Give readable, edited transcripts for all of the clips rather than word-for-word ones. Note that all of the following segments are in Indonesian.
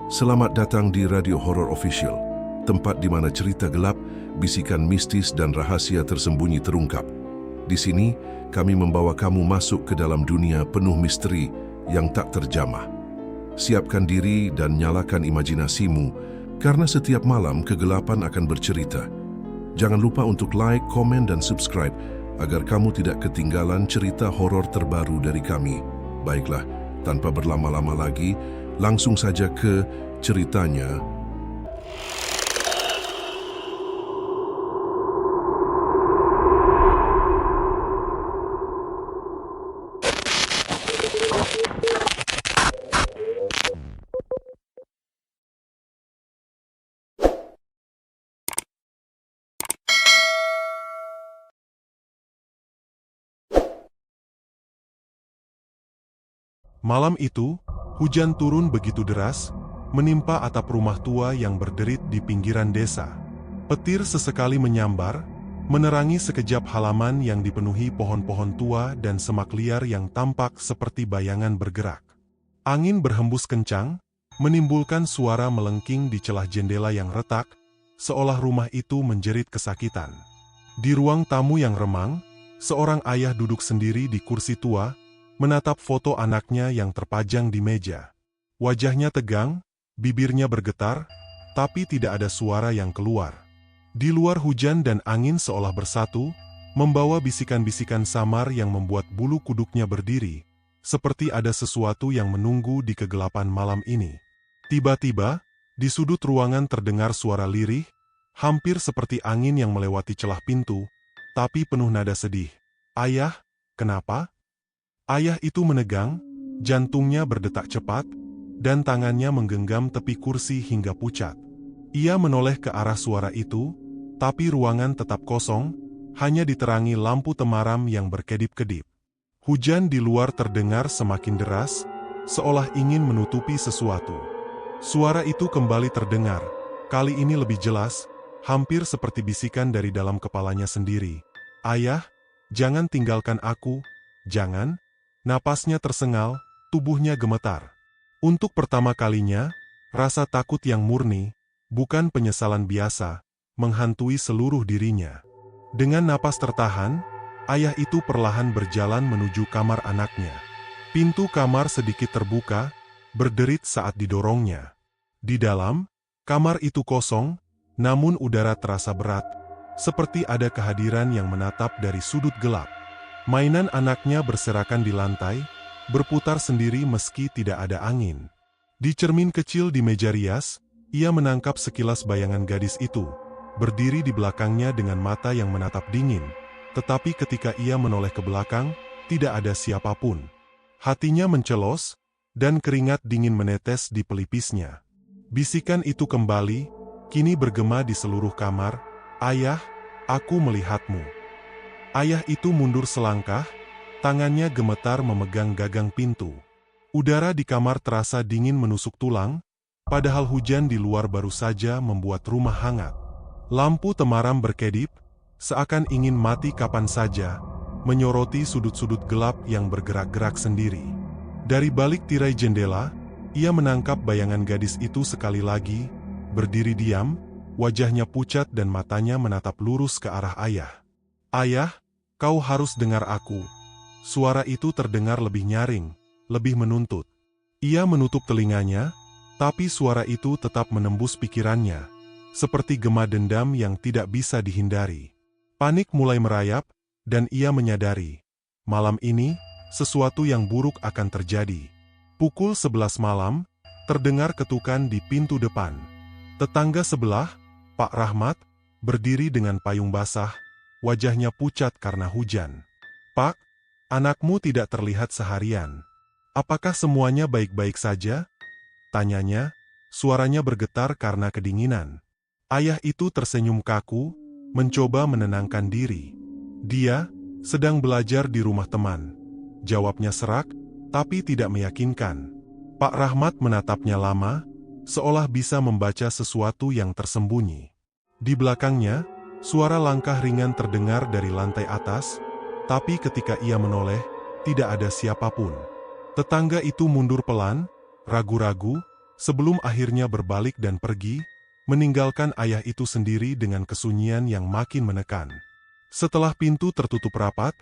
Selamat datang di Radio Horor Official, tempat di mana cerita gelap, bisikan mistis dan rahasia tersembunyi terungkap. Di sini, kami membawa kamu masuk ke dalam dunia penuh misteri yang tak terjamah. Siapkan diri dan nyalakan imajinasimu, karena setiap malam kegelapan akan bercerita. Jangan lupa untuk like, komen, dan subscribe agar kamu tidak ketinggalan cerita horor terbaru dari kami. Baiklah, tanpa berlama-lama lagi, langsung saja ke ceritanya. Malam itu, hujan turun begitu deras, menimpa atap rumah tua yang berderit di pinggiran desa. Petir sesekali menyambar, menerangi sekejap halaman yang dipenuhi pohon-pohon tua dan semak liar yang tampak seperti bayangan bergerak. Angin berhembus kencang, menimbulkan suara melengking di celah jendela yang retak, seolah rumah itu menjerit kesakitan. Di ruang tamu yang remang, seorang ayah duduk sendiri di kursi tua, menatap foto anaknya yang terpajang di meja. Wajahnya tegang, bibirnya bergetar, tapi tidak ada suara yang keluar. Di luar hujan dan angin seolah bersatu, membawa bisikan-bisikan samar yang membuat bulu kuduknya berdiri, seperti ada sesuatu yang menunggu di kegelapan malam ini. Tiba-tiba, di sudut ruangan terdengar suara lirih, hampir seperti angin yang melewati celah pintu, tapi penuh nada sedih. "Ayah, kenapa?" Ayah itu menegang, jantungnya berdetak cepat, dan tangannya menggenggam tepi kursi hingga pucat. Ia menoleh ke arah suara itu, tapi ruangan tetap kosong, hanya diterangi lampu temaram yang berkedip-kedip. Hujan di luar terdengar semakin deras, seolah ingin menutupi sesuatu. Suara itu kembali terdengar, kali ini lebih jelas, hampir seperti bisikan dari dalam kepalanya sendiri. "Ayah, jangan tinggalkan aku, jangan." Napasnya tersengal, tubuhnya gemetar. Untuk pertama kalinya, rasa takut yang murni, bukan penyesalan biasa, menghantui seluruh dirinya. Dengan napas tertahan, ayah itu perlahan berjalan menuju kamar anaknya. Pintu kamar sedikit terbuka, berderit saat didorongnya. Di dalam, kamar itu kosong, namun udara terasa berat, seperti ada kehadiran yang menatap dari sudut gelap. Mainan anaknya berserakan di lantai, berputar sendiri meski tidak ada angin. Di cermin kecil di meja rias, ia menangkap sekilas bayangan gadis itu, berdiri di belakangnya dengan mata yang menatap dingin. Tetapi ketika ia menoleh ke belakang, tidak ada siapapun. Hatinya mencelos, dan keringat dingin menetes di pelipisnya. Bisikan itu kembali, kini bergema di seluruh kamar, "Ayah, aku melihatmu." Ayah itu mundur selangkah, tangannya gemetar memegang gagang pintu. Udara di kamar terasa dingin menusuk tulang, padahal hujan di luar baru saja membuat rumah hangat. Lampu temaram berkedip, seakan ingin mati kapan saja, menyoroti sudut-sudut gelap yang bergerak-gerak sendiri. Dari balik tirai jendela, ia menangkap bayangan gadis itu sekali lagi, berdiri diam, wajahnya pucat dan matanya menatap lurus ke arah ayah. "Ayah, kau harus dengar aku." Suara itu terdengar lebih nyaring, lebih menuntut. Ia menutup telinganya, tapi suara itu tetap menembus pikirannya, seperti gema dendam yang tidak bisa dihindari. Panik mulai merayap, dan ia menyadari, malam ini, sesuatu yang buruk akan terjadi. Pukul 11 malam, terdengar ketukan di pintu depan. Tetangga sebelah, Pak Rahmat, berdiri dengan payung basah, wajahnya pucat karena hujan. "Pak, anakmu tidak terlihat seharian. Apakah semuanya baik-baik saja?" tanyanya, suaranya bergetar karena kedinginan. Ayah itu tersenyum kaku, mencoba menenangkan diri. "Dia sedang belajar di rumah teman," jawabnya serak, tapi tidak meyakinkan. Pak Rahmat menatapnya lama, seolah bisa membaca sesuatu yang tersembunyi. Di belakangnya, suara langkah ringan terdengar dari lantai atas, tapi ketika ia menoleh, tidak ada siapapun. Tetangga itu mundur pelan, ragu-ragu, sebelum akhirnya berbalik dan pergi, meninggalkan ayah itu sendiri dengan kesunyian yang makin menekan. Setelah pintu tertutup rapat,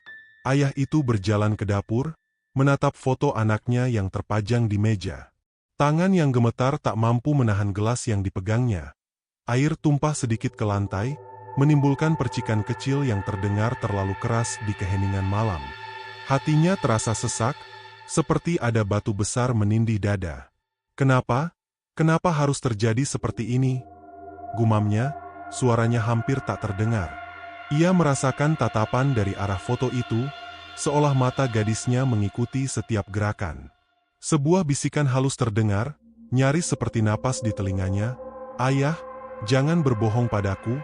ayah itu berjalan ke dapur, menatap foto anaknya yang terpajang di meja. Tangan yang gemetar tak mampu menahan gelas yang dipegangnya. Air tumpah sedikit ke lantai, menimbulkan percikan kecil yang terdengar terlalu keras di keheningan malam. Hatinya terasa sesak, seperti ada batu besar menindih dada. Kenapa? Kenapa harus terjadi seperti ini? Gumamnya, suaranya hampir tak terdengar. Ia merasakan tatapan dari arah foto itu, seolah mata gadisnya mengikuti setiap gerakan. Sebuah bisikan halus terdengar, nyaris seperti napas di telinganya, "Ayah, jangan berbohong padaku."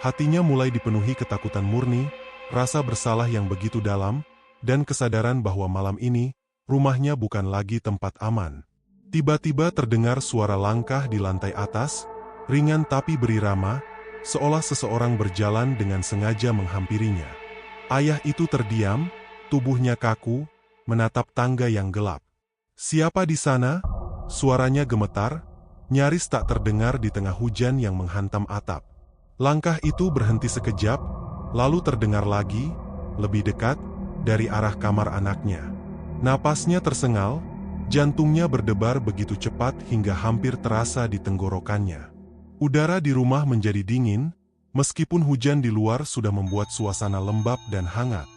Hatinya mulai dipenuhi ketakutan murni, rasa bersalah yang begitu dalam, dan kesadaran bahwa malam ini, rumahnya bukan lagi tempat aman. Tiba-tiba terdengar suara langkah di lantai atas, ringan tapi berirama, seolah seseorang berjalan dengan sengaja menghampirinya. Ayah itu terdiam, tubuhnya kaku, menatap tangga yang gelap. "Siapa di sana?" Suaranya gemetar, nyaris tak terdengar di tengah hujan yang menghantam atap. Langkah itu berhenti sekejap, lalu terdengar lagi, lebih dekat, dari arah kamar anaknya. Napasnya tersengal, jantungnya berdebar begitu cepat hingga hampir terasa di tenggorokannya. Udara di rumah menjadi dingin, meskipun hujan di luar sudah membuat suasana lembab dan hangat.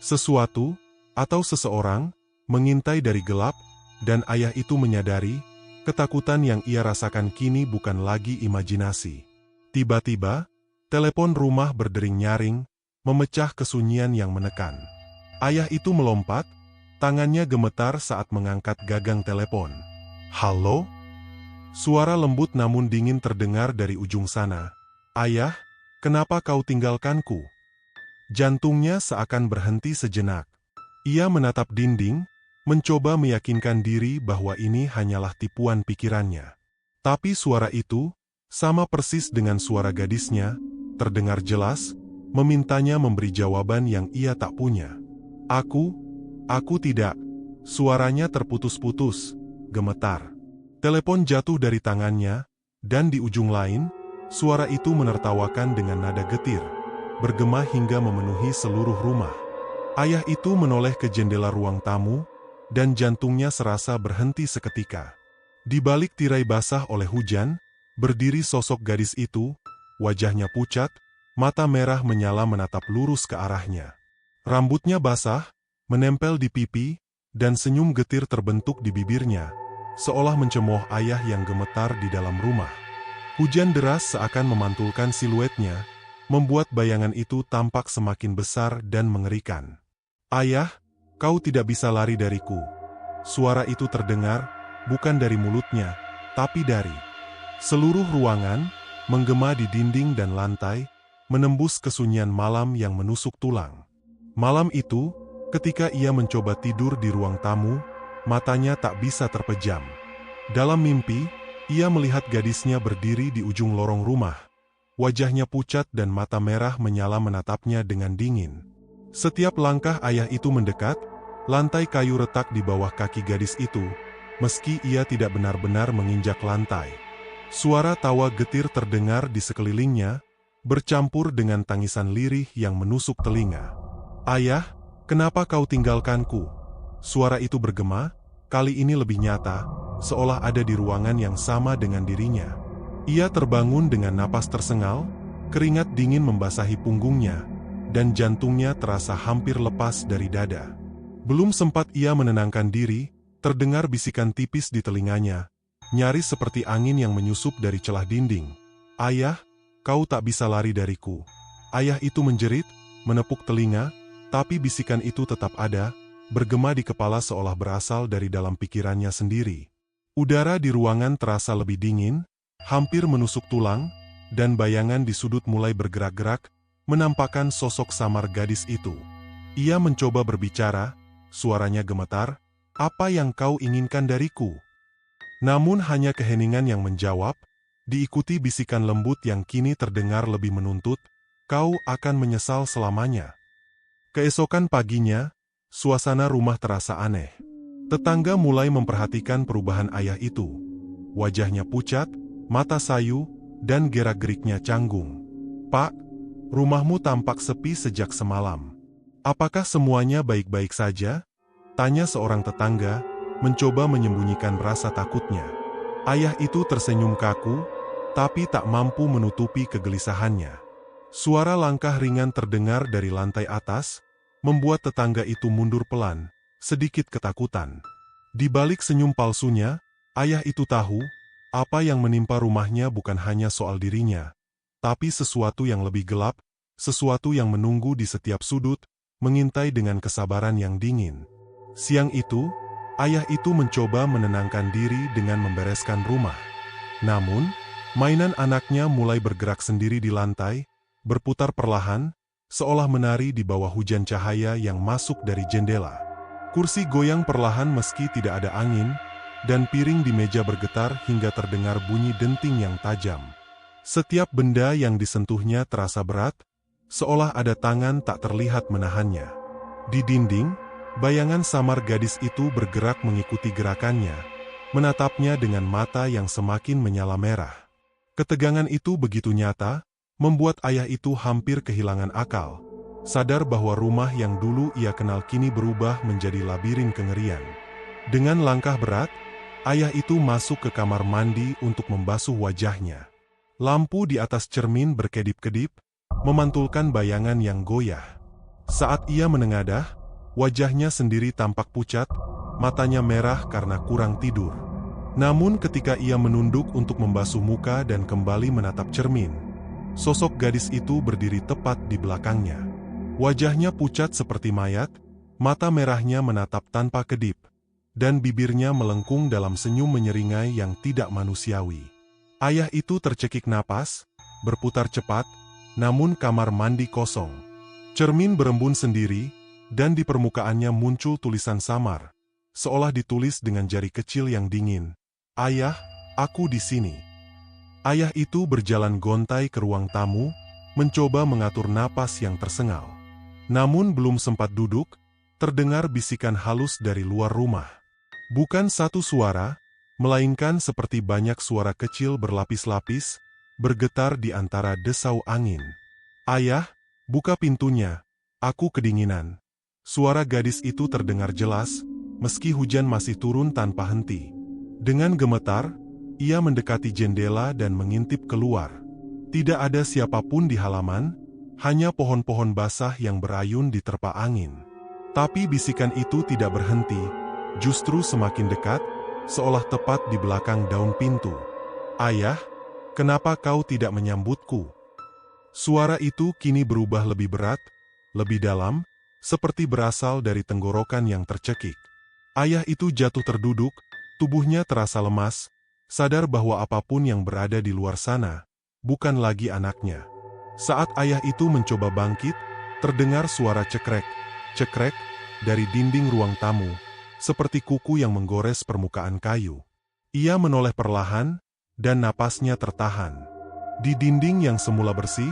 Sesuatu, atau seseorang, mengintai dari gelap, dan ayah itu menyadari, ketakutan yang ia rasakan kini bukan lagi imajinasi. Tiba-tiba, telepon rumah berdering nyaring, memecah kesunyian yang menekan. Ayah itu melompat, tangannya gemetar saat mengangkat gagang telepon. "Halo?" Suara lembut namun dingin terdengar dari ujung sana. "Ayah, kenapa kau tinggalkanku?" Jantungnya seakan berhenti sejenak. Ia menatap dinding, mencoba meyakinkan diri bahwa ini hanyalah tipuan pikirannya. Tapi suara itu, sama persis dengan suara gadisnya, terdengar jelas, memintanya memberi jawaban yang ia tak punya. Aku tidak." Suaranya terputus-putus, gemetar. Telepon jatuh dari tangannya, dan di ujung lain, suara itu menertawakan dengan nada getir, bergema hingga memenuhi seluruh rumah. Ayah itu menoleh ke jendela ruang tamu, dan jantungnya serasa berhenti seketika. Di balik tirai basah oleh hujan, berdiri sosok gadis itu, wajahnya pucat, mata merah menyala menatap lurus ke arahnya. Rambutnya basah, menempel di pipi, dan senyum getir terbentuk di bibirnya, seolah mencemooh ayah yang gemetar di dalam rumah. Hujan deras seakan memantulkan siluetnya, membuat bayangan itu tampak semakin besar dan mengerikan. "Ayah, kau tidak bisa lari dariku." Suara itu terdengar, bukan dari mulutnya, tapi dari seluruh ruangan, menggema di dinding dan lantai, menembus kesunyian malam yang menusuk tulang. Malam itu, ketika ia mencoba tidur di ruang tamu, matanya tak bisa terpejam. Dalam mimpi, ia melihat gadisnya berdiri di ujung lorong rumah. Wajahnya pucat dan mata merah menyala menatapnya dengan dingin. Setiap langkah ayah itu mendekat, lantai kayu retak di bawah kaki gadis itu, meski ia tidak benar-benar menginjak lantai. Suara tawa getir terdengar di sekelilingnya, bercampur dengan tangisan lirih yang menusuk telinga. "Ayah, kenapa kau tinggalkanku?" Suara itu bergema, kali ini lebih nyata, seolah ada di ruangan yang sama dengan dirinya. Ia terbangun dengan napas tersengal, keringat dingin membasahi punggungnya, dan jantungnya terasa hampir lepas dari dada. Belum sempat ia menenangkan diri, terdengar bisikan tipis di telinganya, nyaris seperti angin yang menyusup dari celah dinding. "Ayah, kau tak bisa lari dariku." Ayah itu menjerit, menepuk telinga, tapi bisikan itu tetap ada, bergema di kepala seolah berasal dari dalam pikirannya sendiri. Udara di ruangan terasa lebih dingin, hampir menusuk tulang, dan bayangan di sudut mulai bergerak-gerak, menampakkan sosok samar gadis itu. Ia mencoba berbicara, suaranya gemetar, "Apa yang kau inginkan dariku?" Namun hanya keheningan yang menjawab, diikuti bisikan lembut yang kini terdengar lebih menuntut, "Kau akan menyesal selamanya." Keesokan paginya, suasana rumah terasa aneh. Tetangga mulai memperhatikan perubahan ayah itu. wajahnya pucat, mata sayu, dan gerak-geriknya canggung. "Pak, rumahmu tampak sepi sejak semalam. Apakah semuanya baik-baik saja?" tanya seorang tetangga, mencoba menyembunyikan rasa takutnya. Ayah itu tersenyum kaku, tapi tak mampu menutupi kegelisahannya. Suara langkah ringan terdengar dari lantai atas, membuat tetangga itu mundur pelan, sedikit ketakutan. Di balik senyum palsunya, ayah itu tahu, apa yang menimpa rumahnya bukan hanya soal dirinya, tapi sesuatu yang lebih gelap, sesuatu yang menunggu di setiap sudut, mengintai dengan kesabaran yang dingin. Siang itu, ayah itu mencoba menenangkan diri dengan membereskan rumah. Namun, mainan anaknya mulai bergerak sendiri di lantai, berputar perlahan, seolah menari di bawah hujan cahaya yang masuk dari jendela. Kursi goyang perlahan meski tidak ada angin, dan piring di meja bergetar hingga terdengar bunyi denting yang tajam. Setiap benda yang disentuhnya terasa berat, seolah ada tangan tak terlihat menahannya. Di dinding, bayangan samar gadis itu bergerak mengikuti gerakannya, menatapnya dengan mata yang semakin menyala merah. Ketegangan itu begitu nyata, membuat ayah itu hampir kehilangan akal, sadar bahwa rumah yang dulu ia kenal kini berubah menjadi labirin kengerian. Dengan langkah berat, ayah itu masuk ke kamar mandi untuk membasuh wajahnya. Lampu di atas cermin berkedip-kedip, memantulkan bayangan yang goyah. Saat ia menengadah, wajahnya sendiri tampak pucat, matanya merah karena kurang tidur. Namun ketika ia menunduk untuk membasuh muka dan kembali menatap cermin, sosok gadis itu berdiri tepat di belakangnya. Wajahnya pucat seperti mayat, mata merahnya menatap tanpa kedip, dan bibirnya melengkung dalam senyum menyeringai yang tidak manusiawi. Ayah itu tercekik napas, berputar cepat, namun kamar mandi kosong. Cermin berembun sendiri, dan di permukaannya muncul tulisan samar, seolah ditulis dengan jari kecil yang dingin. "Ayah, aku di sini." Ayah itu berjalan gontai ke ruang tamu, mencoba mengatur napas yang tersengal. Namun belum sempat duduk, terdengar bisikan halus dari luar rumah. Bukan satu suara, melainkan seperti banyak suara kecil berlapis-lapis, bergetar di antara desau angin. "Ayah, buka pintunya, aku kedinginan." Suara gadis itu terdengar jelas, meski hujan masih turun tanpa henti. Dengan gemetar, ia mendekati jendela dan mengintip keluar. Tidak ada siapapun di halaman, hanya pohon-pohon basah yang berayun diterpa angin. Tapi bisikan itu tidak berhenti, justru semakin dekat, seolah tepat di belakang daun pintu. "Ayah, kenapa kau tidak menyambutku?" Suara itu kini berubah lebih berat, lebih dalam, seperti berasal dari tenggorokan yang tercekik. Ayah itu jatuh terduduk, tubuhnya terasa lemas, sadar bahwa apapun yang berada di luar sana, bukan lagi anaknya. Saat ayah itu mencoba bangkit, terdengar suara cekrek, cekrek, dari dinding ruang tamu, seperti kuku yang menggores permukaan kayu. Ia menoleh perlahan, dan napasnya tertahan. Di dinding yang semula bersih,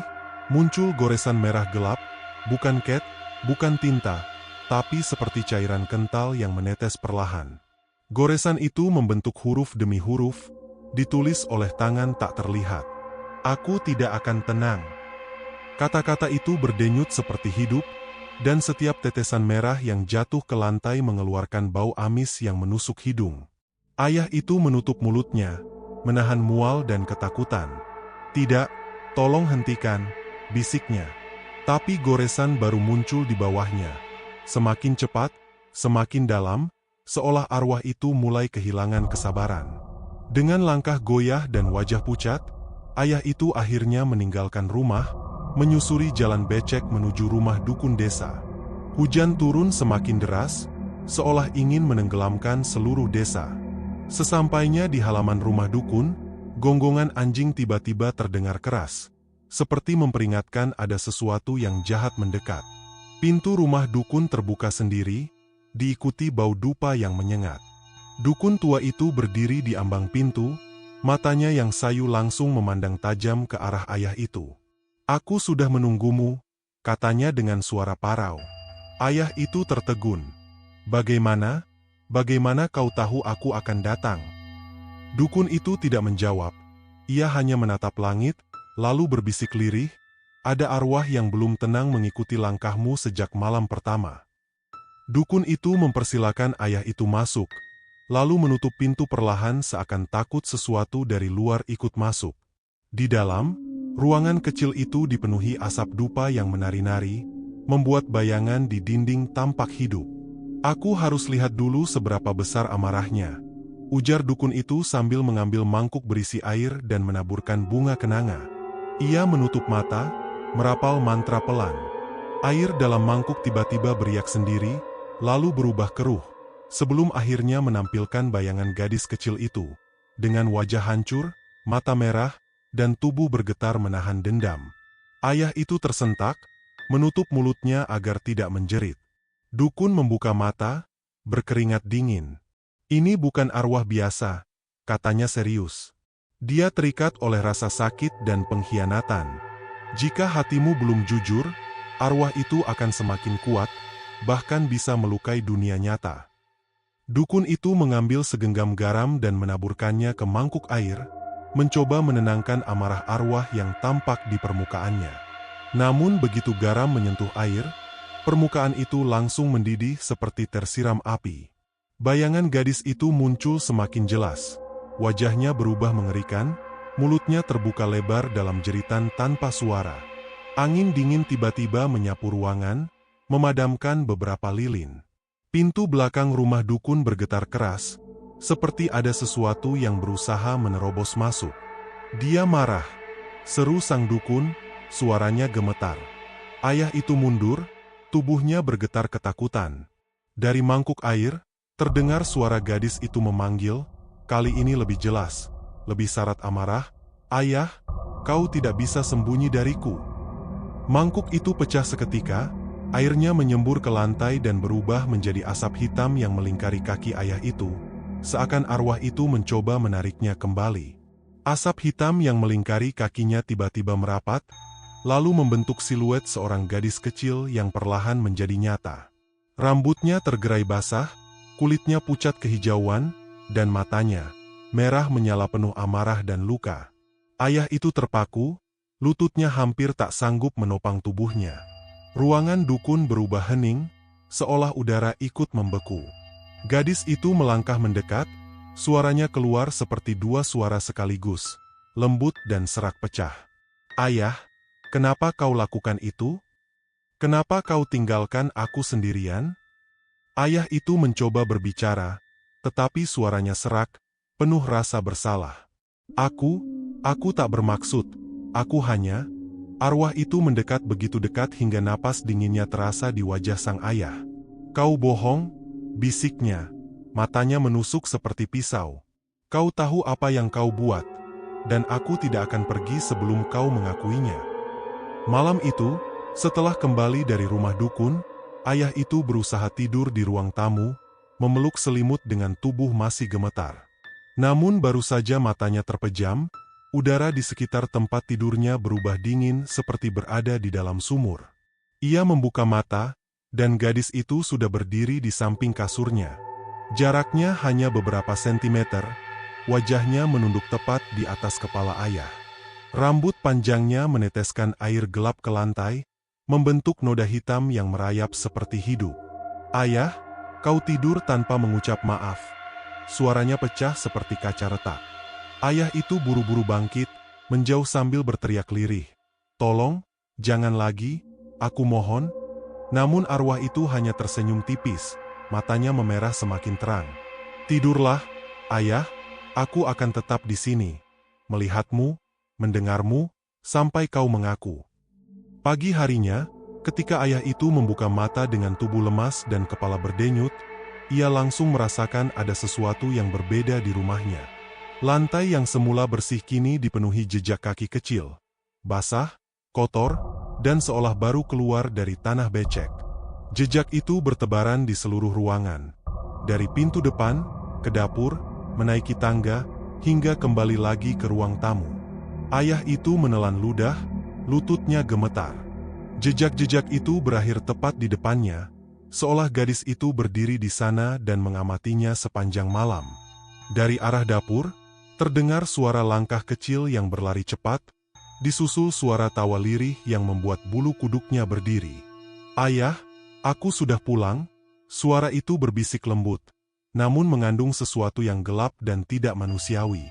muncul goresan merah gelap, bukan cat, bukan tinta, tapi seperti cairan kental yang menetes perlahan. Goresan itu membentuk huruf demi huruf, ditulis oleh tangan tak terlihat. "Aku tidak akan tenang." Kata-kata itu berdenyut seperti hidup, dan setiap tetesan merah yang jatuh ke lantai mengeluarkan bau amis yang menusuk hidung. Ayah itu menutup mulutnya, menahan mual dan ketakutan. "Tidak, tolong hentikan," bisiknya. Tapi goresan baru muncul di bawahnya. Semakin cepat, semakin dalam, seolah arwah itu mulai kehilangan kesabaran. Dengan langkah goyah dan wajah pucat, ayah itu akhirnya meninggalkan rumah, menyusuri jalan becek menuju rumah dukun desa. Hujan turun semakin deras, seolah ingin menenggelamkan seluruh desa. Sesampainya di halaman rumah dukun, gonggongan anjing tiba-tiba terdengar keras, seperti memperingatkan ada sesuatu yang jahat mendekat. Pintu rumah dukun terbuka sendiri, diikuti bau dupa yang menyengat. Dukun tua itu berdiri di ambang pintu, matanya yang sayu langsung memandang tajam ke arah ayah itu. "Aku sudah menunggumu," katanya dengan suara parau. Ayah itu tertegun. Bagaimana kau tahu aku akan datang?" Dukun itu tidak menjawab. Ia hanya menatap langit, lalu berbisik lirih, "Ada arwah yang belum tenang mengikuti langkahmu sejak malam pertama." Dukun itu mempersilakan ayah itu masuk, lalu menutup pintu perlahan seakan takut sesuatu dari luar ikut masuk. Di dalam, ruangan kecil itu dipenuhi asap dupa yang menari-nari, membuat bayangan di dinding tampak hidup. "Aku harus lihat dulu seberapa besar amarahnya," ujar dukun itu sambil mengambil mangkuk berisi air dan menaburkan bunga kenanga. Ia menutup mata, merapal mantra pelan. Air dalam mangkuk tiba-tiba beriak sendiri, lalu berubah keruh, sebelum akhirnya menampilkan bayangan gadis kecil itu, dengan wajah hancur, mata merah, dan tubuh bergetar menahan dendam. Ayah itu tersentak, menutup mulutnya agar tidak menjerit. Dukun membuka mata, berkeringat dingin. "Ini bukan arwah biasa," katanya serius. "Dia terikat oleh rasa sakit dan pengkhianatan. Jika hatimu belum jujur, arwah itu akan semakin kuat, bahkan bisa melukai dunia nyata." Dukun itu mengambil segenggam garam dan menaburkannya ke mangkuk air, mencoba menenangkan amarah arwah yang tampak di permukaannya. Namun begitu garam menyentuh air, permukaan itu langsung mendidih seperti tersiram api. Bayangan gadis itu muncul semakin jelas. Wajahnya berubah mengerikan, mulutnya terbuka lebar dalam jeritan tanpa suara. Angin dingin tiba-tiba menyapu ruangan, memadamkan beberapa lilin. Pintu belakang rumah dukun bergetar keras, seperti ada sesuatu yang berusaha menerobos masuk. "Dia marah," seru sang dukun, suaranya gemetar. Ayah itu mundur, tubuhnya bergetar ketakutan. Dari mangkuk air, terdengar suara gadis itu memanggil, kali ini lebih jelas, lebih syarat amarah, "Ayah, kau tidak bisa sembunyi dariku." Mangkuk itu pecah seketika, airnya menyembur ke lantai dan berubah menjadi asap hitam yang melingkari kaki ayah itu, seakan arwah itu mencoba menariknya kembali. Asap hitam yang melingkari kakinya tiba-tiba merapat, lalu membentuk siluet seorang gadis kecil yang perlahan menjadi nyata. Rambutnya tergerai basah, kulitnya pucat kehijauan, dan matanya merah menyala penuh amarah dan luka. Ayah itu terpaku, lututnya hampir tak sanggup menopang tubuhnya. Ruangan dukun berubah hening, seolah udara ikut membeku. Gadis itu melangkah mendekat, suaranya keluar seperti dua suara sekaligus, lembut dan serak pecah. "Ayah, kenapa kau lakukan itu? Kenapa kau tinggalkan aku sendirian?" Ayah itu mencoba berbicara, tetapi suaranya serak, penuh rasa bersalah. Aku tak bermaksud, aku hanya..." Arwah itu mendekat begitu dekat hingga napas dinginnya terasa di wajah sang ayah. "Kau bohong," bisiknya, matanya menusuk seperti pisau. "Kau tahu apa yang kau buat, dan aku tidak akan pergi sebelum kau mengakuinya." Malam itu, setelah kembali dari rumah dukun, ayah itu berusaha tidur di ruang tamu, memeluk selimut dengan tubuh masih gemetar. Namun baru saja matanya terpejam, udara di sekitar tempat tidurnya berubah dingin seperti berada di dalam sumur. Ia membuka mata, dan gadis itu sudah berdiri di samping kasurnya. Jaraknya hanya beberapa sentimeter, wajahnya menunduk tepat di atas kepala ayah. Rambut panjangnya meneteskan air gelap ke lantai, membentuk noda hitam yang merayap seperti hidup. "Ayah, kau tidur tanpa mengucap maaf." Suaranya pecah seperti kaca retak. Ayah itu buru-buru bangkit, menjauh sambil berteriak lirih, "Tolong, jangan lagi, aku mohon." Namun arwah itu hanya tersenyum tipis, matanya memerah semakin terang. "Tidurlah, ayah, aku akan tetap di sini, melihatmu, mendengarmu, sampai kau mengaku." Pagi harinya, ketika ayah itu membuka mata dengan tubuh lemas dan kepala berdenyut, ia langsung merasakan ada sesuatu yang berbeda di rumahnya. Lantai yang semula bersih kini dipenuhi jejak kaki kecil, basah, kotor, dan seolah baru keluar dari tanah becek. Jejak itu bertebaran di seluruh ruangan, dari pintu depan, ke dapur, menaiki tangga, hingga kembali lagi ke ruang tamu. Ayah itu menelan ludah, lututnya gemetar. Jejak-jejak itu berakhir tepat di depannya, seolah gadis itu berdiri di sana dan mengamatinya sepanjang malam. Dari arah dapur, Terdengar suara langkah kecil yang berlari cepat, disusul suara tawa lirih yang membuat bulu kuduknya berdiri. "Ayah, aku sudah pulang," suara itu berbisik lembut, namun mengandung sesuatu yang gelap dan tidak manusiawi.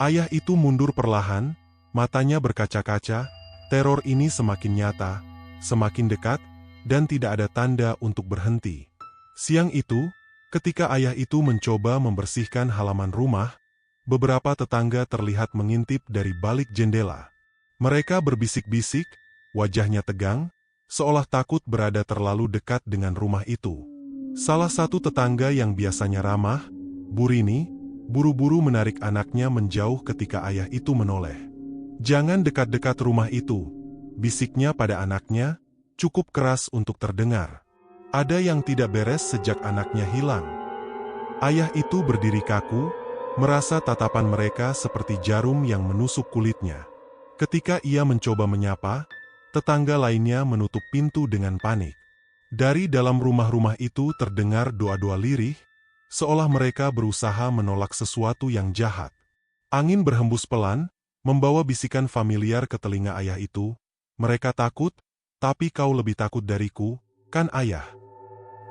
Ayah itu mundur perlahan, matanya berkaca-kaca, teror ini semakin nyata, semakin dekat, dan tidak ada tanda untuk berhenti. Siang itu, ketika ayah itu mencoba membersihkan halaman rumah, beberapa tetangga terlihat mengintip dari balik jendela. Mereka berbisik-bisik, wajahnya tegang, seolah takut berada terlalu dekat dengan rumah itu. Salah satu tetangga yang biasanya ramah, Bu Rini, buru-buru menarik anaknya menjauh ketika ayah itu menoleh. "Jangan dekat-dekat rumah itu," bisiknya pada anaknya, cukup keras untuk terdengar. Ada yang tidak beres sejak anaknya hilang. Ayah itu berdiri kaku, merasa tatapan mereka seperti jarum yang menusuk kulitnya. Ketika ia mencoba menyapa, tetangga lainnya menutup pintu dengan panik. Dari dalam rumah-rumah itu terdengar doa-doa lirih, seolah mereka berusaha menolak sesuatu yang jahat. Angin berhembus pelan, membawa bisikan familiar ke telinga ayah itu. "Mereka takut, tapi kau lebih takut dariku, kan ayah?"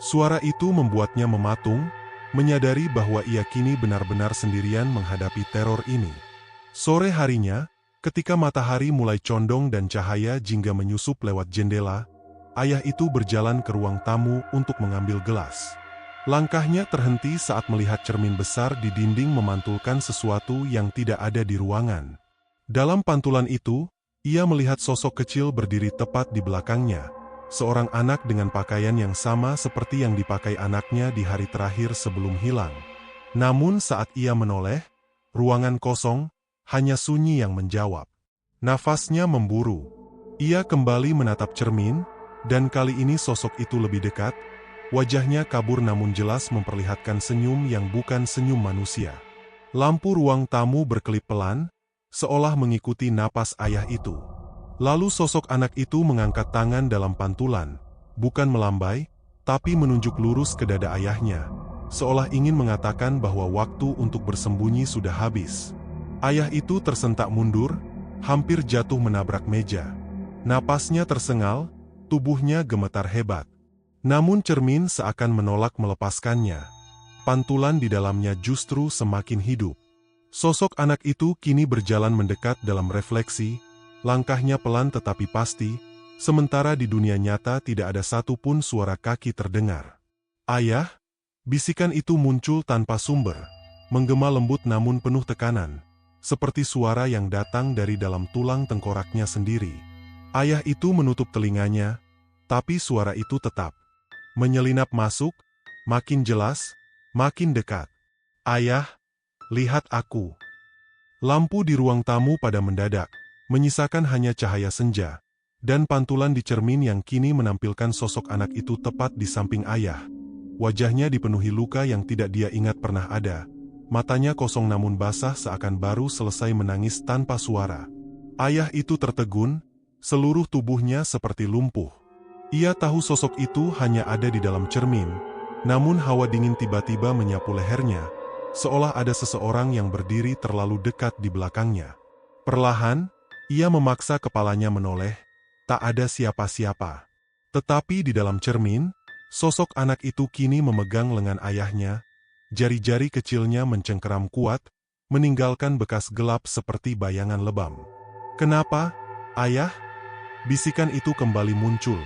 Suara itu membuatnya mematung, menyadari bahwa ia kini benar-benar sendirian menghadapi teror ini. Sore harinya, ketika matahari mulai condong dan cahaya jingga menyusup lewat jendela, ayah itu berjalan ke ruang tamu untuk mengambil gelas. Langkahnya terhenti saat melihat cermin besar di dinding memantulkan sesuatu yang tidak ada di ruangan. Dalam pantulan itu, ia melihat sosok kecil berdiri tepat di belakangnya. Seorang anak dengan pakaian yang sama seperti yang dipakai anaknya di hari terakhir sebelum hilang. Namun saat ia menoleh, ruangan kosong, hanya sunyi yang menjawab. Nafasnya memburu. Ia kembali menatap cermin, dan kali ini sosok itu lebih dekat. Wajahnya kabur namun jelas memperlihatkan senyum yang bukan senyum manusia. Lampu ruang tamu berkelip pelan, seolah mengikuti napas ayah itu. Lalu sosok anak itu mengangkat tangan dalam pantulan, bukan melambai, tapi menunjuk lurus ke dada ayahnya, seolah ingin mengatakan bahwa waktu untuk bersembunyi sudah habis. Ayah itu tersentak mundur, hampir jatuh menabrak meja. Napasnya tersengal, tubuhnya gemetar hebat. Namun cermin seakan menolak melepaskannya. Pantulan di dalamnya justru semakin hidup. Sosok anak itu kini berjalan mendekat dalam refleksi, langkahnya pelan tetapi pasti, sementara di dunia nyata tidak ada satupun suara kaki terdengar. "Ayah," bisikan itu muncul tanpa sumber, menggema lembut namun penuh tekanan, seperti suara yang datang dari dalam tulang tengkoraknya sendiri. Ayah itu menutup telinganya, tapi suara itu tetap menyelinap masuk, makin jelas, makin dekat. "Ayah, lihat aku." Lampu di ruang tamu pada mendadak, menyisakan hanya cahaya senja, dan pantulan di cermin yang kini menampilkan sosok anak itu tepat di samping ayah. Wajahnya dipenuhi luka yang tidak dia ingat pernah ada. Matanya kosong namun basah seakan baru selesai menangis tanpa suara. Ayah itu tertegun, seluruh tubuhnya seperti lumpuh. Ia tahu sosok itu hanya ada di dalam cermin, namun hawa dingin tiba-tiba menyapu lehernya, seolah ada seseorang yang berdiri terlalu dekat di belakangnya. Perlahan, ia memaksa kepalanya menoleh, tak ada siapa-siapa. Tetapi di dalam cermin, sosok anak itu kini memegang lengan ayahnya, jari-jari kecilnya mencengkeram kuat, meninggalkan bekas gelap seperti bayangan lebam. "Kenapa, ayah?" Bisikan itu kembali muncul,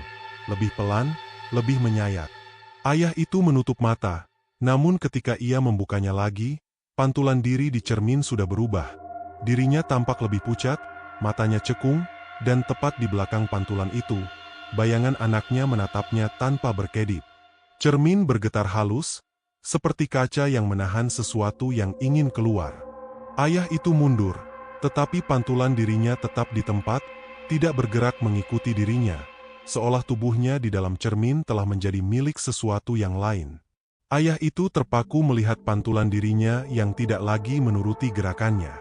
lebih pelan, lebih menyayat. Ayah itu menutup mata, namun ketika ia membukanya lagi, pantulan diri di cermin sudah berubah. Dirinya tampak lebih pucat, matanya cekung, dan tepat di belakang pantulan itu, bayangan anaknya menatapnya tanpa berkedip. Cermin bergetar halus, seperti kaca yang menahan sesuatu yang ingin keluar. Ayah itu mundur, tetapi pantulan dirinya tetap di tempat, tidak bergerak mengikuti dirinya, seolah tubuhnya di dalam cermin telah menjadi milik sesuatu yang lain. Ayah itu terpaku melihat pantulan dirinya yang tidak lagi menuruti gerakannya.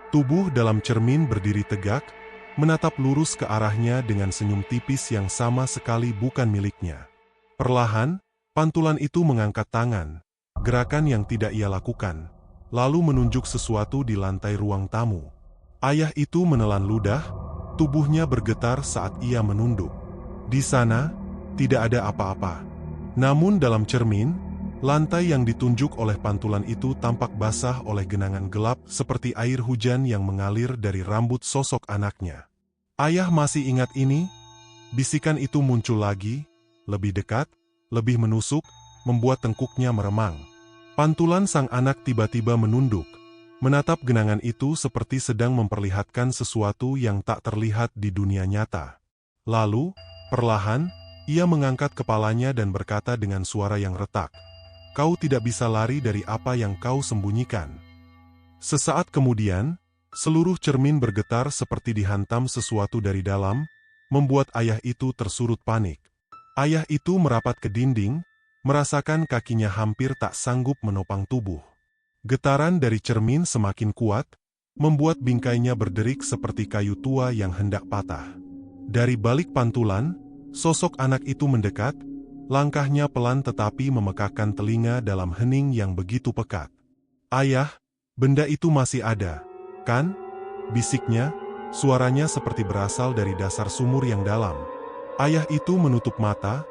Tubuh dalam cermin berdiri tegak, menatap lurus ke arahnya dengan senyum tipis yang sama sekali bukan miliknya. Perlahan, pantulan itu mengangkat tangan, gerakan yang tidak ia lakukan. lalu menunjuk sesuatu di lantai ruang tamu. Ayah itu menelan ludah, tubuhnya bergetar saat ia menunduk. Di sana, tidak ada apa-apa. Namun dalam cermin, lantai yang ditunjuk oleh pantulan itu tampak basah oleh genangan gelap seperti air hujan yang mengalir dari rambut sosok anaknya. "Ayah masih ingat ini?" Bisikan itu muncul lagi, lebih dekat, lebih menusuk, membuat tengkuknya meremang. Pantulan sang anak tiba-tiba menunduk, menatap genangan itu seperti sedang memperlihatkan sesuatu yang tak terlihat di dunia nyata. Lalu, perlahan, ia mengangkat kepalanya dan berkata dengan suara yang retak, "Kau tidak bisa lari dari apa yang kau sembunyikan." Sesaat kemudian, seluruh cermin bergetar seperti dihantam sesuatu dari dalam, membuat ayah itu tersurut panik. Ayah itu merapat ke dinding, merasakan kakinya hampir tak sanggup menopang tubuh. Getaran dari cermin semakin kuat, membuat bingkainya berderik seperti kayu tua yang hendak patah. Dari balik pantulan, sosok anak itu mendekat, langkahnya pelan tetapi memekakkan telinga dalam hening yang begitu pekat. "Ayah, benda itu masih ada, kan?" bisiknya, suaranya seperti berasal dari dasar sumur yang dalam. Ayah itu menutup mata,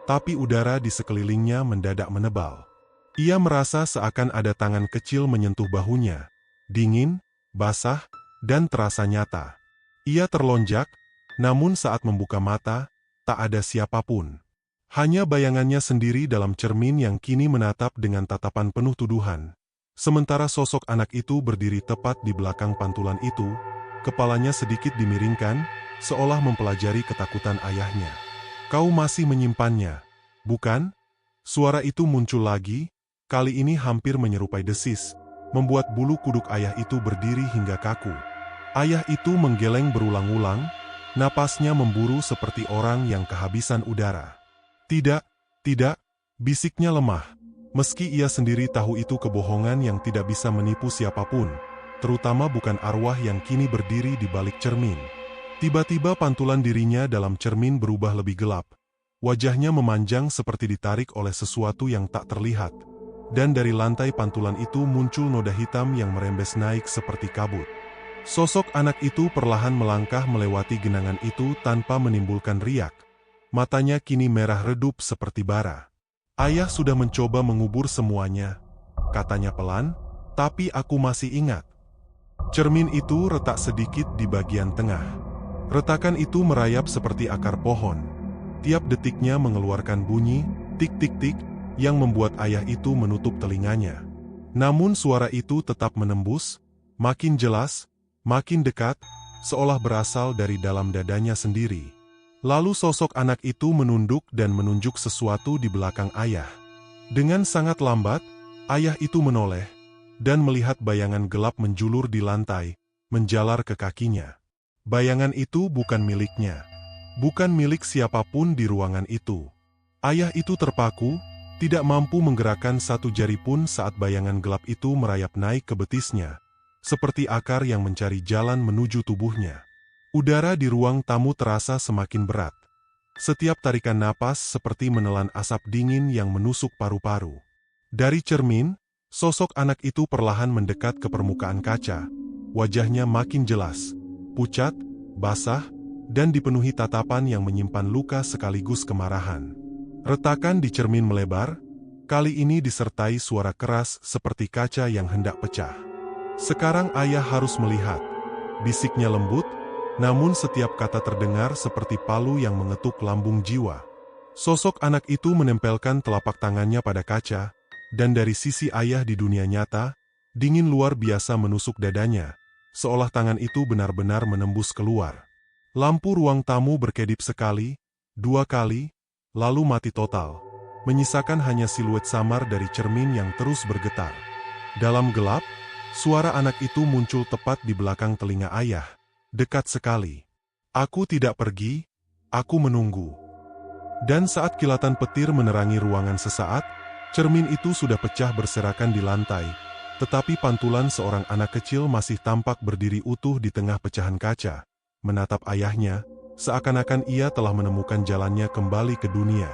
tapi udara di sekelilingnya mendadak menebal. Ia merasa seakan ada tangan kecil menyentuh bahunya, dingin, basah, dan terasa nyata. Ia terlonjak, namun saat membuka mata, tak ada siapapun. Hanya bayangannya sendiri dalam cermin yang kini menatap dengan tatapan penuh tuduhan. Sementara sosok anak itu berdiri tepat di belakang pantulan itu, kepalanya sedikit dimiringkan, seolah mempelajari ketakutan ayahnya. "Kau masih menyimpannya, bukan?" Suara itu muncul lagi, kali ini hampir menyerupai desis, membuat bulu kuduk ayah itu berdiri hingga kaku. Ayah itu menggeleng berulang-ulang, napasnya memburu seperti orang yang kehabisan udara. "Tidak, tidak," bisiknya lemah. Meski ia sendiri tahu itu kebohongan yang tidak bisa menipu siapapun, terutama bukan arwah yang kini berdiri di balik cermin. Tiba-tiba pantulan dirinya dalam cermin berubah lebih gelap. Wajahnya memanjang seperti ditarik oleh sesuatu yang tak terlihat. Dan dari lantai pantulan itu muncul noda hitam yang merembes naik seperti kabut. Sosok anak itu perlahan melangkah melewati genangan itu tanpa menimbulkan riak. Matanya kini merah redup seperti bara. "Ayah sudah mencoba mengubur semuanya," katanya pelan, "tapi aku masih ingat." Cermin itu retak sedikit di bagian tengah. Retakan itu merayap seperti akar pohon. Tiap detiknya mengeluarkan bunyi, tik-tik-tik, yang membuat ayah itu menutup telinganya. Namun suara itu tetap menembus, makin jelas, makin dekat, seolah berasal dari dalam dadanya sendiri. Lalu sosok anak itu menunduk dan menunjuk sesuatu di belakang ayah. Dengan sangat lambat, ayah itu menoleh, dan melihat bayangan gelap menjulur di lantai, menjalar ke kakinya. Bayangan itu bukan miliknya. Bukan milik siapapun di ruangan itu. Ayah itu terpaku, tidak mampu menggerakkan satu jari pun saat bayangan gelap itu merayap naik ke betisnya, seperti akar yang mencari jalan menuju tubuhnya. Udara di ruang tamu terasa semakin berat. Setiap tarikan napas seperti menelan asap dingin yang menusuk paru-paru. Dari cermin, sosok anak itu perlahan mendekat ke permukaan kaca. Wajahnya makin jelas, pucat, basah, dan dipenuhi tatapan yang menyimpan luka sekaligus kemarahan. Retakan di cermin melebar, kali ini disertai suara keras seperti kaca yang hendak pecah. "Sekarang ayah harus melihat," bisiknya lembut, namun setiap kata terdengar seperti palu yang mengetuk lambung jiwa. Sosok anak itu menempelkan telapak tangannya pada kaca, dan dari sisi ayah di dunia nyata, dingin luar biasa menusuk dadanya, seolah tangan itu benar-benar menembus keluar. Lampu ruang tamu berkedip sekali, dua kali, lalu mati total, menyisakan hanya siluet samar dari cermin yang terus bergetar. Dalam gelap, suara anak itu muncul tepat di belakang telinga ayah, dekat sekali. "Aku tidak pergi, aku menunggu." Dan saat kilatan petir menerangi ruangan sesaat, cermin itu sudah pecah berserakan di lantai, tetapi pantulan seorang anak kecil masih tampak berdiri utuh di tengah pecahan kaca, menatap ayahnya, seakan-akan ia telah menemukan jalannya kembali ke dunia.